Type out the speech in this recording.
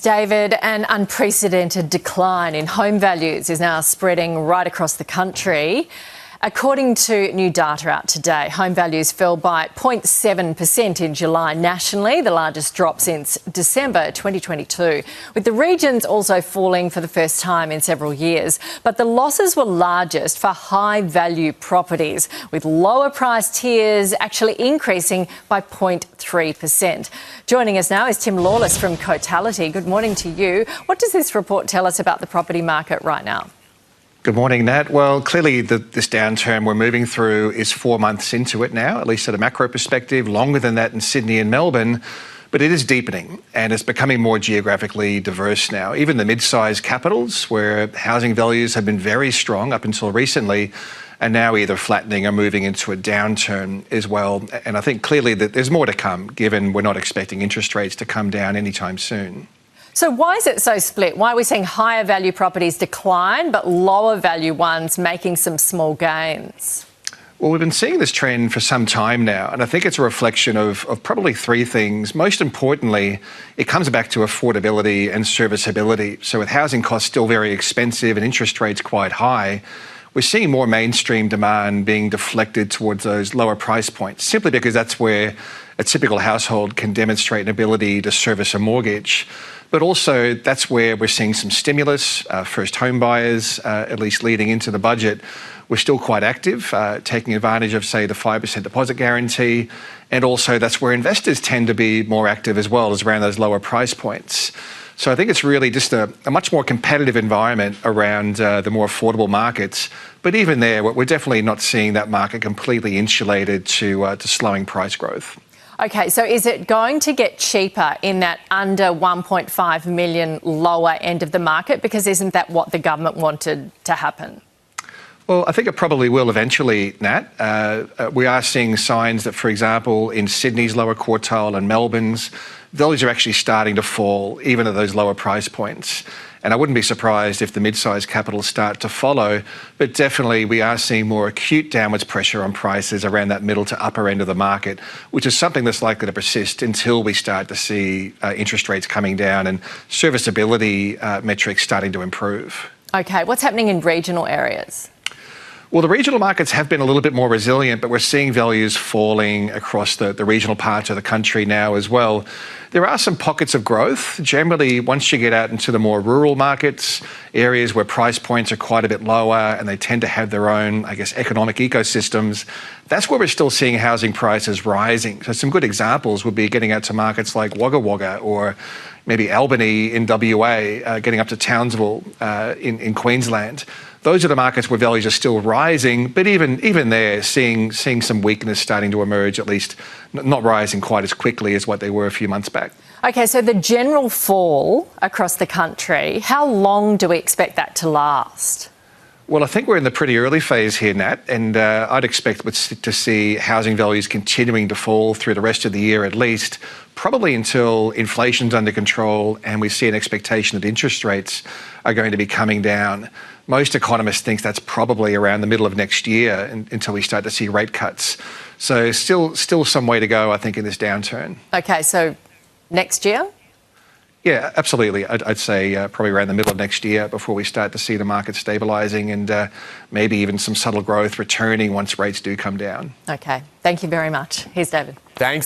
David. An unprecedented decline in home values is now spreading right across the country. According to new data out today, home values fell by 0.7% in July nationally, the largest drop since December 2022, with the regions also falling for the first time in several years. But the losses were largest for high-value properties, with lower price tiers actually increasing by 0.3%. Joining us now is Tim Lawless from Cotality. Good morning to you. What does this report tell us about the property market right now? Good morning, Nat. Well, clearly this downturn we're moving through is 4 months into it now, at least at a macro perspective, longer than that in Sydney and Melbourne, but it is deepening and it's becoming more geographically diverse now. Even the mid-sized capitals, where housing values have been very strong up until recently, are now either flattening or moving into a downturn as well. And I think clearly that there's more to come, given we're not expecting interest rates to come down anytime soon. So why is it so split? Why are we seeing higher value properties decline, but lower value ones making some small gains? Well, we've been seeing this trend for some time now, and I think it's a reflection of probably three things. Most importantly, it comes back to affordability and serviceability. So with housing costs still very expensive and interest rates quite high, we're seeing more mainstream demand being deflected towards those lower price points, simply because that's where a typical household can demonstrate an ability to service a mortgage. But also that's where we're seeing some stimulus. First home buyers, at least leading into the budget, we're still quite active, taking advantage of, say, the 5% deposit guarantee. And also that's where investors tend to be more active as well, as around those lower price points. So I think it's really just a much more competitive environment around the more affordable markets. But even there, we're definitely not seeing that market completely insulated to slowing price growth. OK, so is it going to get cheaper in that under 1.5 million lower end of the market? Because isn't that what the government wanted to happen? Well, I think it probably will eventually, Nat. We are seeing signs that, for example, in Sydney's lower quartile and Melbourne's, values are actually starting to fall, even at those lower price points. And I wouldn't be surprised if the mid-sized capitals start to follow, but definitely we are seeing more acute downwards pressure on prices around that middle to upper end of the market, which is something that's likely to persist until we start to see interest rates coming down and serviceability metrics starting to improve. OK, what's happening in regional areas? Well, the regional markets have been a little bit more resilient, but we're seeing values falling across the regional parts of the country now as well. There are some pockets of growth. Generally, once you get out into the more rural markets, areas where price points are quite a bit lower and they tend to have their own, I guess, economic ecosystems, that's where we're still seeing housing prices rising. So some good examples would be getting out to markets like Wagga Wagga or maybe Albany in WA, getting up to Townsville in Queensland. Those are the markets where values are still rising, but even there, seeing some weakness starting to emerge, at least not rising quite as quickly as what they were a few months back. OK, so the general fall across the country, how long do we expect that to last? Well, I think we're in the pretty early phase here, Nat, and I'd expect to see housing values continuing to fall through the rest of the year at least, probably until inflation's under control and we see an expectation that interest rates are going to be coming down. Most economists think that's probably around the middle of next year until we start to see rate cuts. So still some way to go, I think, in this downturn. OK, so next year? Yeah, absolutely. I'd say probably around the middle of next year before we start to see the market stabilising and maybe even some subtle growth returning once rates do come down. OK, thank you very much. Here's David. Thanks.